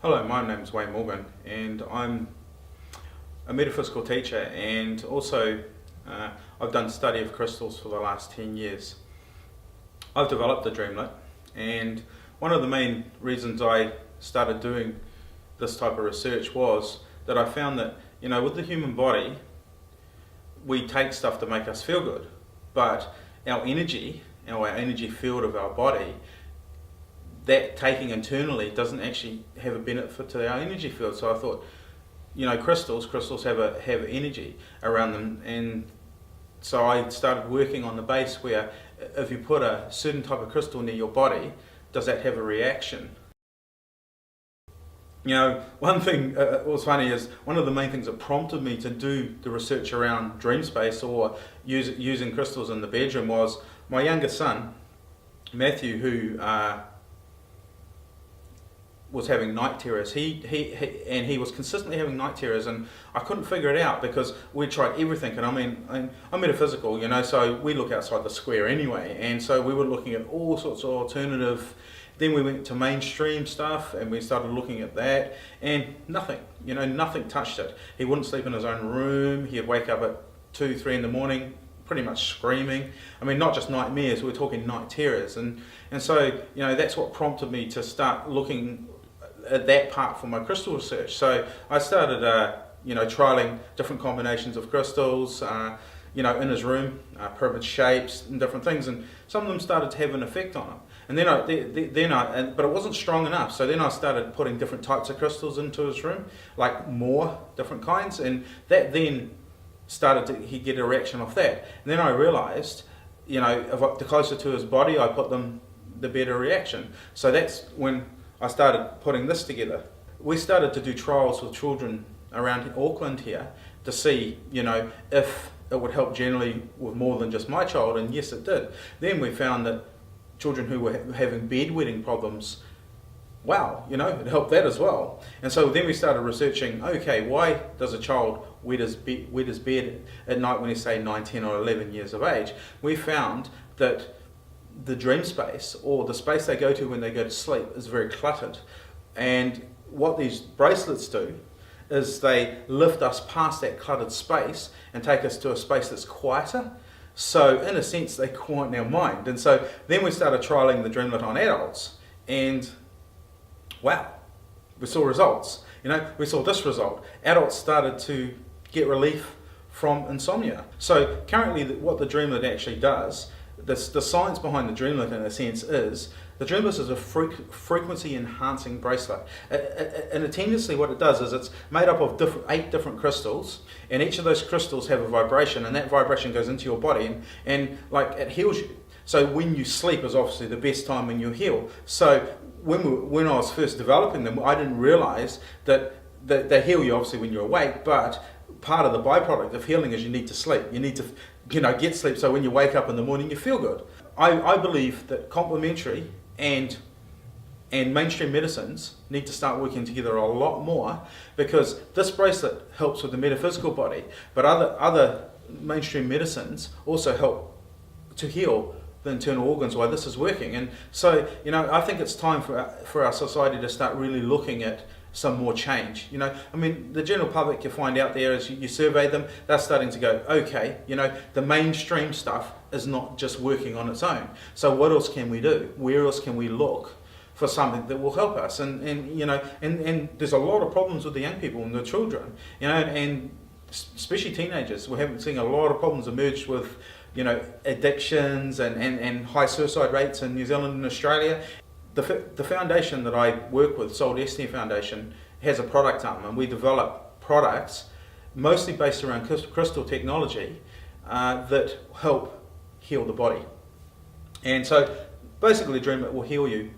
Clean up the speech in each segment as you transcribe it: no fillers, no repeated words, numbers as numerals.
Hello, my name is Wayne Morgan and I'm a metaphysical teacher, and also I've done study of crystals for the last 10 years. I've developed the Dreamlit, and one of the main reasons I started doing this type of research was that I found that, with the human body, we take stuff to make us feel good, but our energy field of our body, that taking internally doesn't actually have a benefit to our energy field. So I thought, crystals have energy around them, and so I started working on the base where if you put a certain type of crystal near your body, does that have a reaction? One thing what was funny is one of the main things that prompted me to do the research around dream space or using crystals in the bedroom was my youngest son, Matthew, who was having night terrors. He was consistently having night terrors, and I couldn't figure it out because we tried everything. And I'm metaphysical, so we look outside the square anyway. And so we were looking at all sorts of alternative. Then we went to mainstream stuff and we started looking at that, and nothing touched it. He wouldn't sleep in his own room. He'd wake up at 2, 3 in the morning, pretty much screaming. Not just nightmares, we're talking night terrors. And so, that's what prompted me to start looking at that part for my crystal research. So I started, trialing different combinations of crystals, in his room, pyramid shapes and different things, and some of them started to have an effect on him. And but it wasn't strong enough. So then I started putting different types of crystals into his room, like more different kinds, and that then he'd get a reaction off that. And then I realized, the closer to his body I put them, the better reaction. So that's when I started putting this together. We started to do trials with children around Auckland here to see, if it would help generally with more than just my child, and yes, it did. Then we found that children who were having bedwetting problems, it helped that as well. And so then we started researching, okay, why does a child wet his bed at night when he's, say, 9, 10 or 11 years of age? We found that the dream space, or the space they go to when they go to sleep, is very cluttered. And what these bracelets do is they lift us past that cluttered space and take us to a space that's quieter. So in a sense, they quieten our mind. And so then we started trialing the Dreamlit on adults, and wow, we saw results. We saw this result. Adults started to get relief from insomnia. So currently what the Dreamlit actually does, the science behind the Dreamlit in a sense is, the Dreamlit is a frequency enhancing bracelet. And tendency what it does is it's made up of 8 different crystals, and each of those crystals have a vibration, and that vibration goes into your body and it heals you. So when you sleep is obviously the best time when you heal. So when I was first developing them, I didn't realize that they heal you obviously when you're awake, but part of the byproduct of healing is you need to sleep. You need to get sleep, so when you wake up in the morning you feel good. I believe that complementary and mainstream medicines need to start working together a lot more, because this bracelet helps with the metaphysical body, but other mainstream medicines also help to heal the internal organs while this is working. And so I think it's time for our society to start really looking at some more change. The general public you find out there, as you survey them, they're starting to go, okay, the mainstream stuff is not just working on its own. So what else can we do? Where else can we look for something that will help us? And there's a lot of problems with the young people and the children, and especially teenagers. We're seeing a lot of problems emerge with, addictions and high suicide rates in New Zealand and Australia. The foundation that I work with, Soul Destiny Foundation, has a product arm, and we develop products mostly based around crystal technology that help heal the body. And so basically Dreamlit will heal you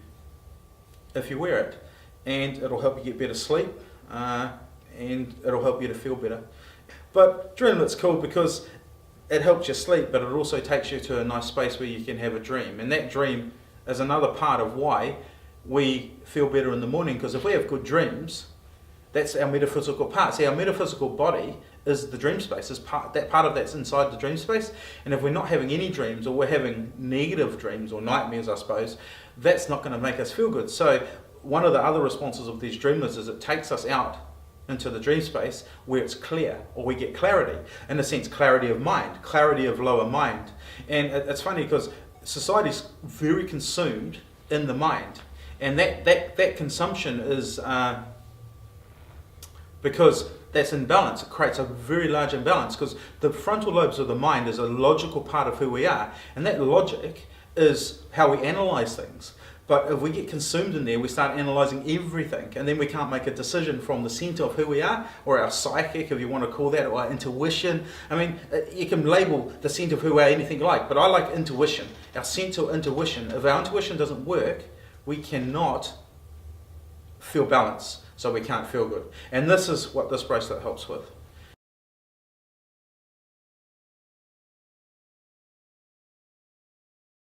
if you wear it, and it'll help you get better sleep, and it'll help you to feel better. But Dreamlit's cool because it helps you sleep, but it also takes you to a nice space where you can have a dream, and that dream is another part of why we feel better in the morning, because if we have good dreams, that's our metaphysical part. See, our metaphysical body is the dream space, that part of that's inside the dream space. And if we're not having any dreams, or we're having negative dreams or nightmares, I suppose, that's not going to make us feel good. So one of the other responses of these dreamlets is it takes us out into the dream space where it's clear, or we get clarity, in a sense, clarity of mind, clarity of lower mind. And it's funny because society's very consumed in the mind, and that consumption is because that's imbalance. It creates a very large imbalance, because the frontal lobes of the mind is a logical part of who we are, and that logic is how we analyze things. But if we get consumed in there, we start analysing everything, and then we can't make a decision from the centre of who we are, or our psychic, if you want to call that, or our intuition. I mean, you can label the centre of who we are anything you like, but I like intuition, our central intuition. If our intuition doesn't work, we cannot feel balance, so we can't feel good. And this is what this bracelet helps with.